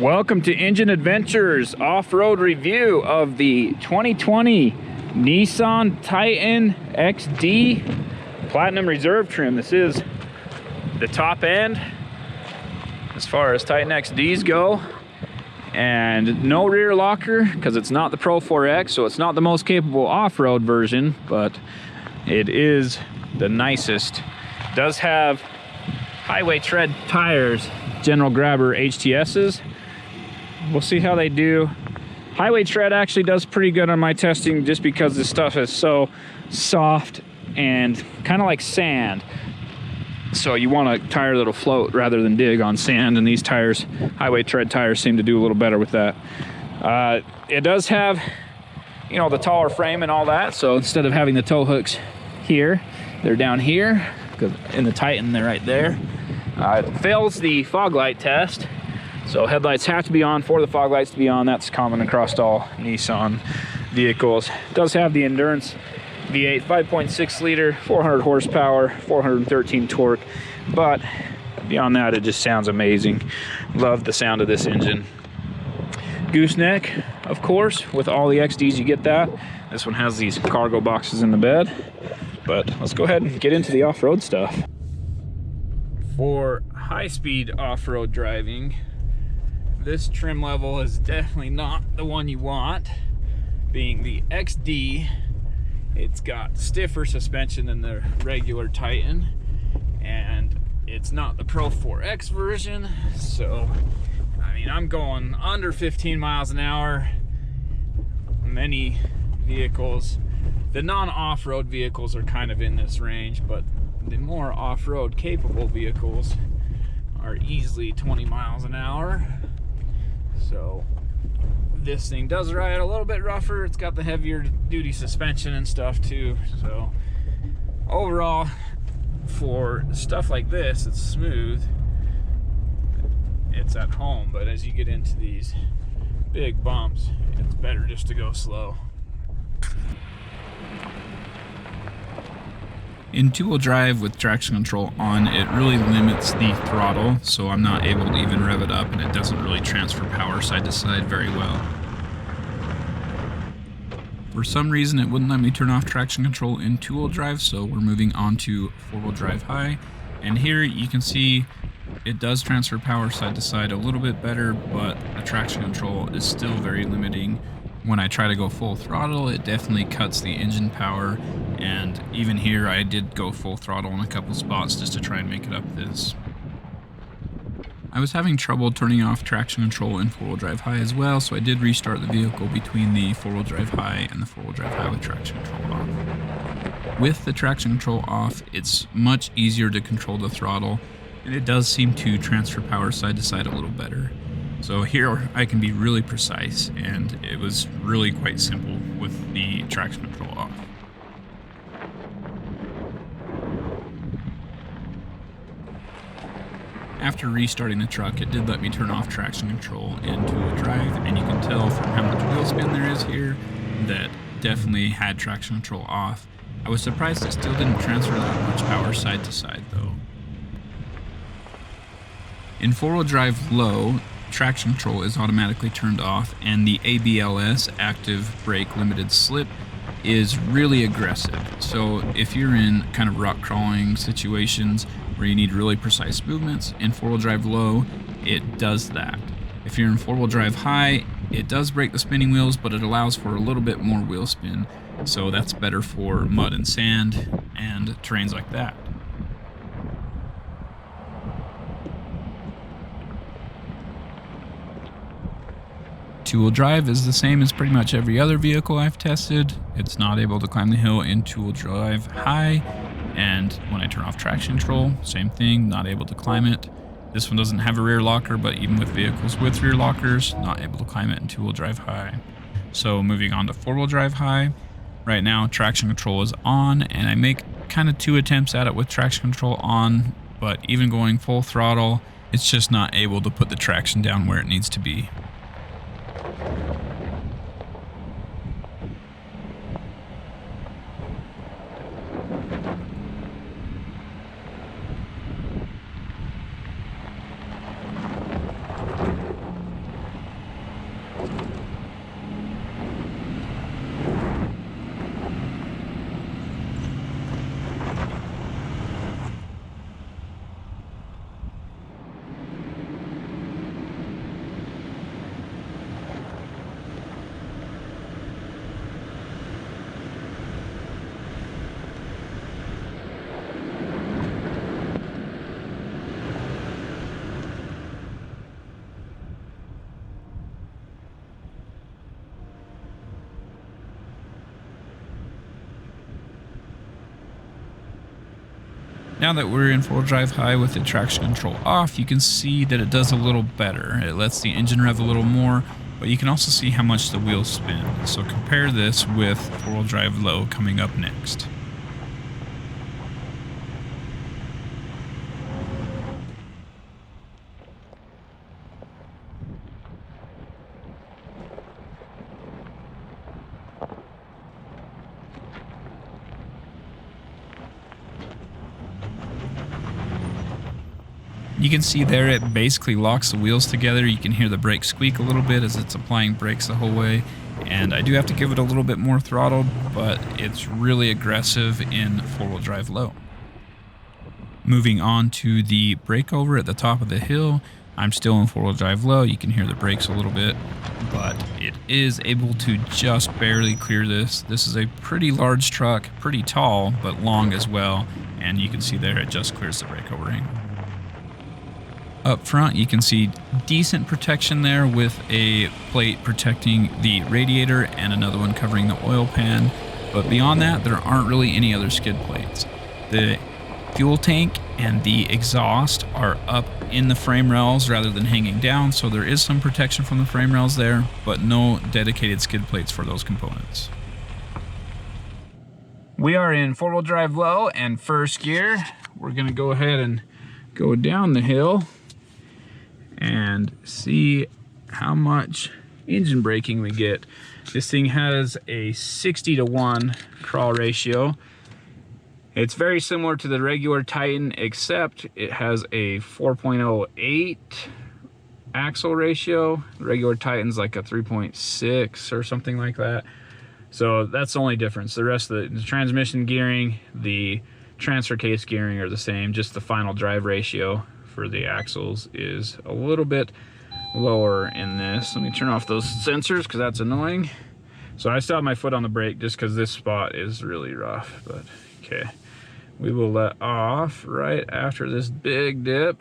Welcome to Engine Adventures off-road review of the 2020 Nissan Titan XD Platinum Reserve trim. This is the top end as far as Titan XDs go, and no rear locker because it's not the Pro 4X, so it's not the most capable off-road version, but it is the nicest. It does have highway tread tires, General Grabber HTSs. We'll see how they do. Highway tread actually does pretty good on my testing just because this stuff is so soft and kind of like sand. So you want a tire that'll float rather than dig on sand, and these tires, highway tread tires, seem to do a little better with that. It does have, you know, the taller frame and all that, so instead of having the tow hooks here, they're down here, because in the Titan they're right there. It fails the fog light test. So headlights have to be on for the fog lights to be on. That's common across all Nissan vehicles. It does have the Endurance V8, 5.6 liter, 400 horsepower, 413 torque. But beyond that, it just sounds amazing. Love the sound of this engine. Gooseneck, of course, with all the XDs you get that. This one has these cargo boxes in the bed. But let's go ahead and get into the off-road stuff. For high-speed off-road driving, this trim level is definitely not the one you want. Being the XD, it's got stiffer suspension than the regular Titan, and it's not the Pro 4X version. So, I mean, I'm going under 15 miles an hour. Many vehicles, the non-off-road vehicles are kind of in this range, but the more off-road capable vehicles are easily 20 miles an hour. So this thing does ride a little bit rougher. It's got the heavier duty suspension and stuff too. So overall, for stuff like this, it's smooth. It's at home, but as you get into these big bumps, it's better just to go slow. In two-wheel drive with traction control on, it really limits the throttle, so I'm not able to even rev it up, and it doesn't really transfer power side to side very well. For some reason, it wouldn't let me turn off traction control in two-wheel drive, so we're moving on to four-wheel drive high. And here you can see it does transfer power side to side a little bit better, but the traction control is still very limiting. When I try to go full throttle, it definitely cuts the engine power, and even here I did go full throttle in a couple spots just to try and make it up this. I was having trouble turning off traction control in four-wheel drive high as well, so I did restart the vehicle between the four-wheel drive high and the four-wheel drive high with traction control off. With the traction control off, it's much easier to control the throttle, and it does seem to transfer power side to side a little better. So here I can be really precise, and it was really quite simple with the traction control off. After restarting the truck, it did let me turn off traction control in two-wheel drive, and you can tell from how much wheel spin there is here that definitely had traction control off. I was surprised it still didn't transfer that much power side to side though. In four-wheel drive low, traction control is automatically turned off, and the ABLS, active brake limited slip, is really aggressive. So if you're in kind of rock crawling situations where you need really precise movements, in four-wheel drive low, it does that. If you're in four-wheel drive high, it does break the spinning wheels, but it allows for a little bit more wheel spin. So that's better for mud and sand and terrains like that. Two-wheel drive is the same as pretty much every other vehicle I've tested. It's not able to climb the hill in two-wheel drive high, and when I turn off traction control, same thing, not able to climb it. This one doesn't have a rear locker, but even with vehicles with rear lockers, not able to climb it in two-wheel drive high. So moving on to four-wheel drive high, right now traction control is on, and I make kind of two attempts at it with traction control on, but even going full throttle, it's just not able to put the traction down where it needs to be. Now that we're in 4-wheel drive high with the traction control off, you can see that it does a little better. It lets the engine rev a little more, but you can also see how much the wheels spin. So compare this with 4-wheel drive low coming up next. You can see there it basically locks the wheels together. You can hear the brake squeak a little bit as it's applying brakes the whole way. And I do have to give it a little bit more throttle, but it's really aggressive in 4-wheel drive low. Moving on to the breakover at the top of the hill, I'm still in 4-wheel drive low. You can hear the brakes a little bit, but it is able to just barely clear this. This is a pretty large truck, pretty tall, but long as well. And you can see there it just clears the breakover ring. Up front, you can see decent protection there with a plate protecting the radiator and another one covering the oil pan. But beyond that, there aren't really any other skid plates. The fuel tank and the exhaust are up in the frame rails rather than hanging down, so there is some protection from the frame rails there, but no dedicated skid plates for those components. We are in 4-wheel drive low and first gear. We're gonna go ahead and go down the hill and see how much engine braking we get. This thing has a 60-to-1 crawl ratio. It's very similar to the regular Titan, except it has a 4.08 axle ratio. The regular Titan's like a 3.6 or something like that. So that's the only difference. The rest of the transmission gearing, the transfer case gearing are the same, just the final drive ratio for the axles is a little bit lower in this. Let me turn off those sensors because that's annoying. So I still have my foot on the brake just because this spot is really rough, but okay. We will let off right after this big dip.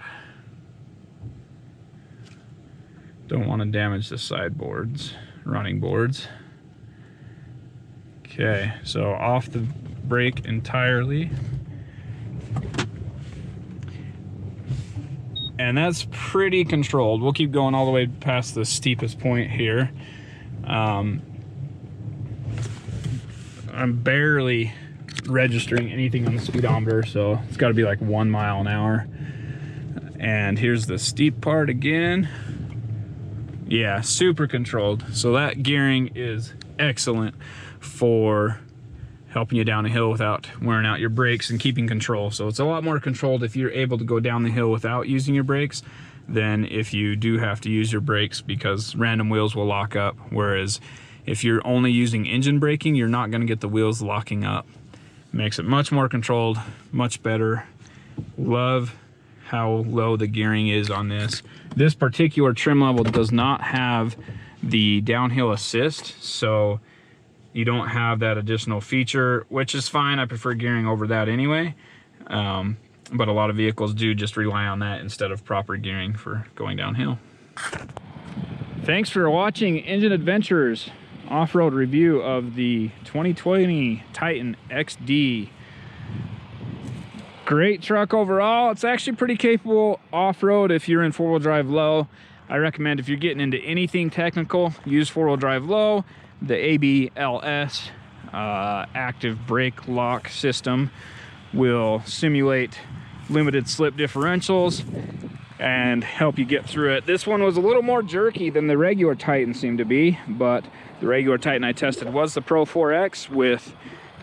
Don't want to damage the sideboards, running boards. Okay, so off the brake entirely. And that's pretty controlled. We'll keep going all the way past the steepest point here. I'm barely registering anything on the speedometer, so it's got to be like 1 mile an hour. And here's the steep part again. Yeah, super controlled. So that gearing is excellent for helping you down the hill without wearing out your brakes and keeping control. So it's a lot more controlled if you're able to go down the hill without using your brakes than if you do have to use your brakes, because random wheels will lock up. Whereas if you're only using engine braking, you're not gonna get the wheels locking up. Makes it much more controlled, much better. Love how low the gearing is on this. This particular trim level does not have the downhill assist, so you don't have that additional feature, which is fine. I prefer gearing over that anyway. But a lot of vehicles do just rely on that instead of proper gearing for going downhill. Thanks for watching Engine Adventures off-road review of the 2020 Titan XD. Great truck overall. It's actually pretty capable off-road if you're in 4-wheel drive low. I recommend if you're getting into anything technical, use 4-wheel drive low. The ABLS active brake lock system will simulate limited slip differentials and help you get through it. This one was a little more jerky than the regular Titan seemed to be, but the regular Titan I tested was the Pro 4X with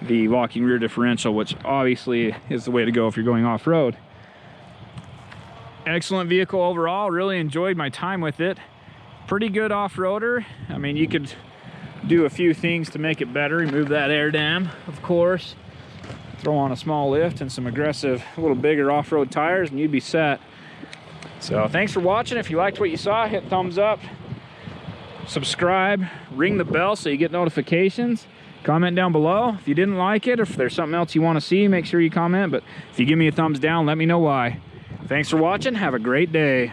the locking rear differential, which obviously is the way to go if you're going off-road. Excellent vehicle overall. Really enjoyed my time with it. Pretty good off-roader. I mean, you could do a few things to make it better. Remove that air dam, of course. Throw on a small lift and some aggressive, a little bigger off-road tires, and you'd be set. So thanks for watching. If you liked what you saw, hit thumbs up, subscribe, ring the bell so you get notifications. Comment down below if you didn't like it, or if there's something else you want to see, make sure you comment. But if you give me a thumbs down, let me know why. Thanks for watching. Have a great day.